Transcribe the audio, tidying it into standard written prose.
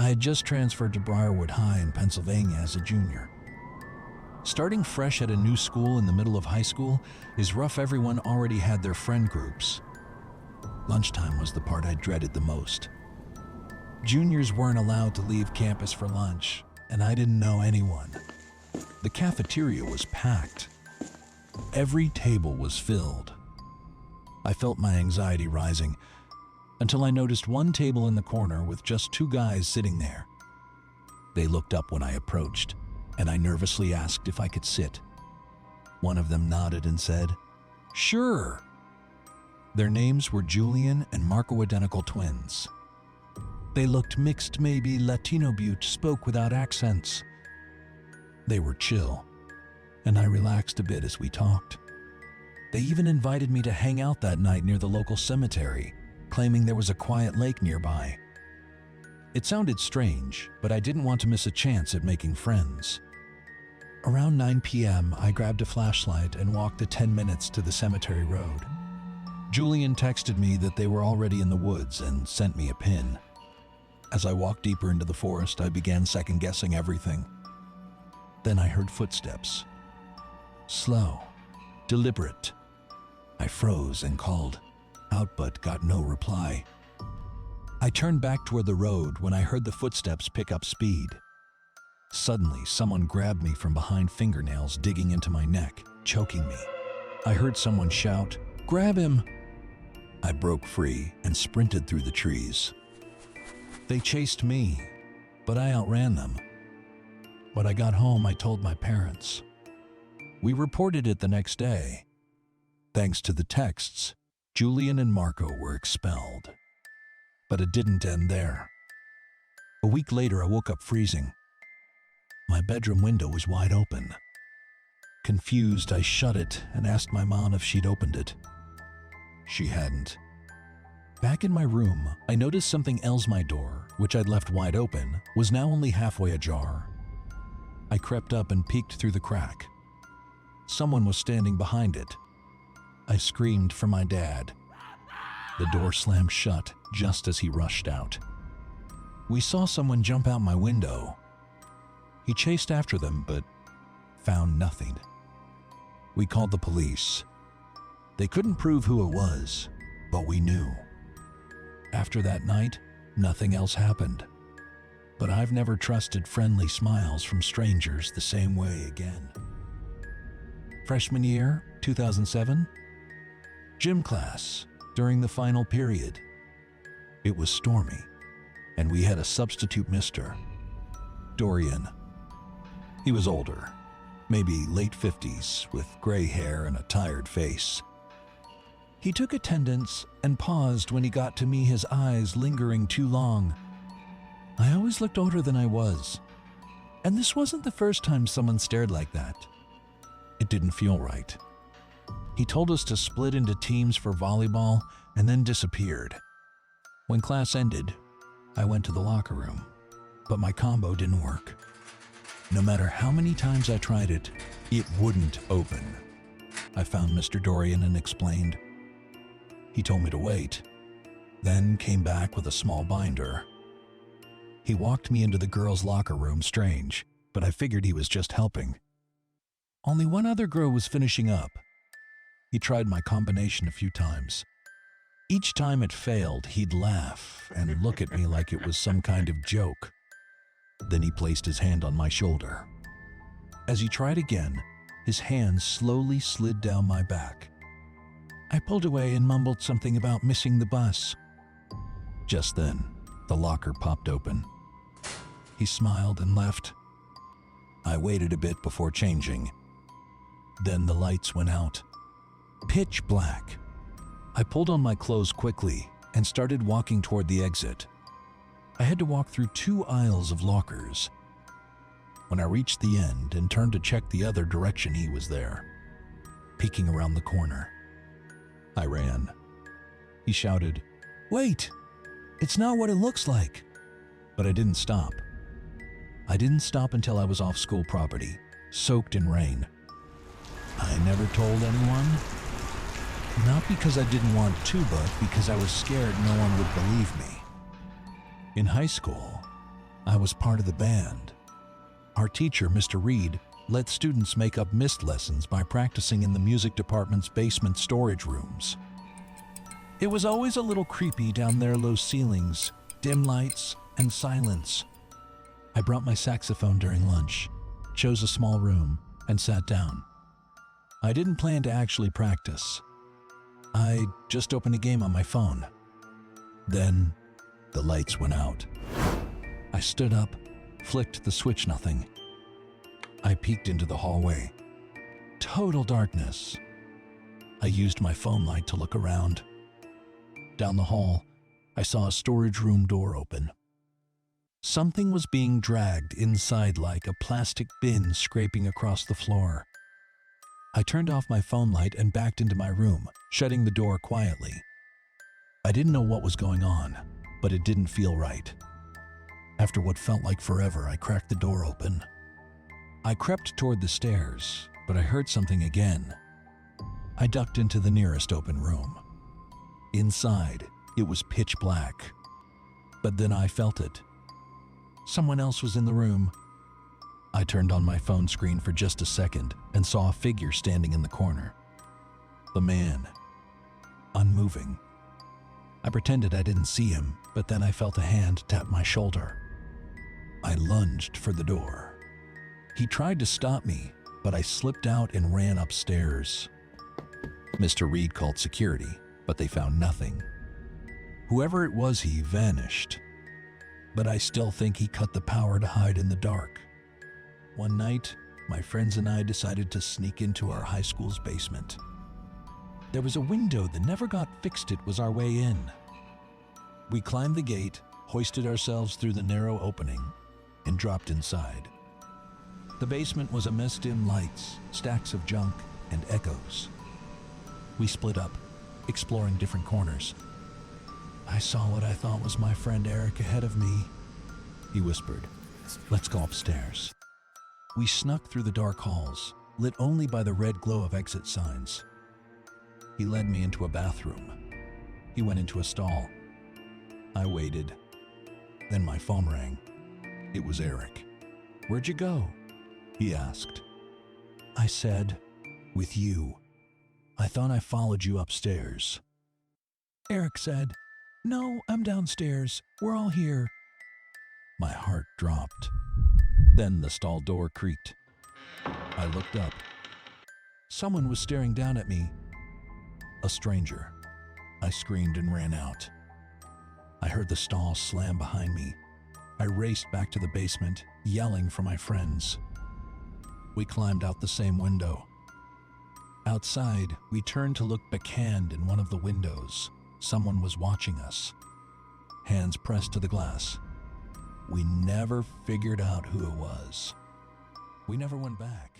I had just transferred to Briarwood High in Pennsylvania as a junior. Starting fresh at a new school in the middle of high school is rough. Everyone already had their friend groups. Lunchtime was the part I dreaded the most. Juniors weren't allowed to leave campus for lunch, and I didn't know anyone. The cafeteria was packed. Every table was filled. I felt my anxiety rising until I noticed one table in the corner with just 2 guys sitting there. They looked up when I approached, and I nervously asked if I could sit. One of them nodded and said, "Sure." Their names were Julian and Marco, identical twins. They looked mixed, maybe Latino butte, spoke without accents. They were chill, and I relaxed a bit as we talked. They even invited me to hang out that night near the local cemetery, claiming there was a quiet lake nearby. It sounded strange, but I didn't want to miss a chance at making friends. Around 9 p.m., I grabbed a flashlight and walked the 10 minutes to the cemetery road. Julian texted me that they were already in the woods and sent me a pin. As I walked deeper into the forest, I began second-guessing everything. Then I heard footsteps. Slow, deliberate. I froze and called out but got no reply. I turned back toward the road when I heard the footsteps pick up speed. Suddenly, someone grabbed me from behind, fingernails digging into my neck, choking me. I heard someone shout, "Grab him!" I broke free and sprinted through the trees. They chased me, but I outran them. When I got home, I told my parents. We reported it the next day. Thanks to the texts, Julian and Marco were expelled. But it didn't end there. A week later, I woke up freezing. My bedroom window was wide open. Confused, I shut it and asked my mom if she'd opened it. She hadn't. Back in my room, I noticed something else. My door, which I'd left wide open, was now only halfway ajar. I crept up and peeked through the crack. Someone was standing behind it. I screamed for my dad. The door slammed shut just as he rushed out. We saw someone jump out my window. He chased after them, but found nothing. We called the police. They couldn't prove who it was, but we knew. After that night, nothing else happened. But I've never trusted friendly smiles from strangers the same way again. Freshman year, 2007. Gym class, during the final period. It was stormy, and we had a substitute mister, Dorian. He was older, maybe late 50s, with gray hair and a tired face. He took attendance and paused when he got to me, his eyes lingering too long. I always looked older than I was, and this wasn't the first time someone stared like that. It didn't feel right. He told us to split into teams for volleyball and then disappeared. When class ended, I went to the locker room, but my combo didn't work. No matter how many times I tried it, it wouldn't open. I found Mr. Dorian and explained. He told me to wait, then came back with a small binder. He walked me into the girls' locker room, strange, but I figured he was just helping. Only one other girl was finishing up. He tried my combination a few times. Each time it failed, he'd laugh and look at me like it was some kind of joke. Then he placed his hand on my shoulder. As he tried again, his hand slowly slid down my back. I pulled away and mumbled something about missing the bus. Just then, the locker popped open. He smiled and left. I waited a bit before changing. Then the lights went out. Pitch black. I pulled on my clothes quickly and started walking toward the exit. I had to walk through 2 aisles of lockers. When I reached the end and turned to check the other direction, he was there, peeking around the corner. I ran. He shouted, "Wait! It's not what it looks like!" But I didn't stop. I didn't stop until I was off school property, soaked in rain. I never told anyone. Not because I didn't want to, but because I was scared no one would believe me. In high school, I was part of the band. Our teacher, Mr. Reed, let students make up mist lessons by practicing in the music department's basement storage rooms. It was always a little creepy down there, low ceilings, dim lights, and silence. I brought my saxophone during lunch, chose a small room, and sat down. I didn't plan to actually practice. I just opened a game on my phone. Then, the lights went out. I stood up, flicked the switch, nothing. I peeked into the hallway. Total darkness. I used my phone light to look around. Down the hall, I saw a storage room door open. Something was being dragged inside like a plastic bin scraping across the floor. I turned off my phone light and backed into my room, shutting the door quietly. I didn't know what was going on, but it didn't feel right. After what felt like forever, I cracked the door open. I crept toward the stairs, but I heard something again. I ducked into the nearest open room. Inside, it was pitch black. But then I felt it. Someone else was in the room. I turned on my phone screen for just a second and saw a figure standing in the corner. The man, unmoving. I pretended I didn't see him, but then I felt a hand tap my shoulder. I lunged for the door. He tried to stop me, but I slipped out and ran upstairs. Mr. Reed called security, but they found nothing. Whoever it was, he vanished. But I still think he cut the power to hide in the dark. One night, my friends and I decided to sneak into our high school's basement. There was a window that never got fixed. It was our way in. We climbed the gate, hoisted ourselves through the narrow opening, and dropped inside. The basement was a mess, dim lights, stacks of junk, and echoes. We split up, exploring different corners. I saw what I thought was my friend Eric ahead of me. He whispered, "Let's go upstairs." We snuck through the dark halls, lit only by the red glow of exit signs. He led me into a bathroom. He went into a stall. I waited. Then my phone rang. It was Eric. "Where'd you go?" he asked. I said, "With you. I thought I followed you upstairs." Eric said, "No, I'm downstairs. We're all here." My heart dropped. Then the stall door creaked. I looked up. Someone was staring down at me. A stranger. I screamed and ran out. I heard the stall slam behind me. I raced back to the basement, yelling for my friends. We climbed out the same window. Outside, we turned to look backhand in one of the windows. Someone was watching us. Hands pressed to the glass. We never figured out who it was. We never went back.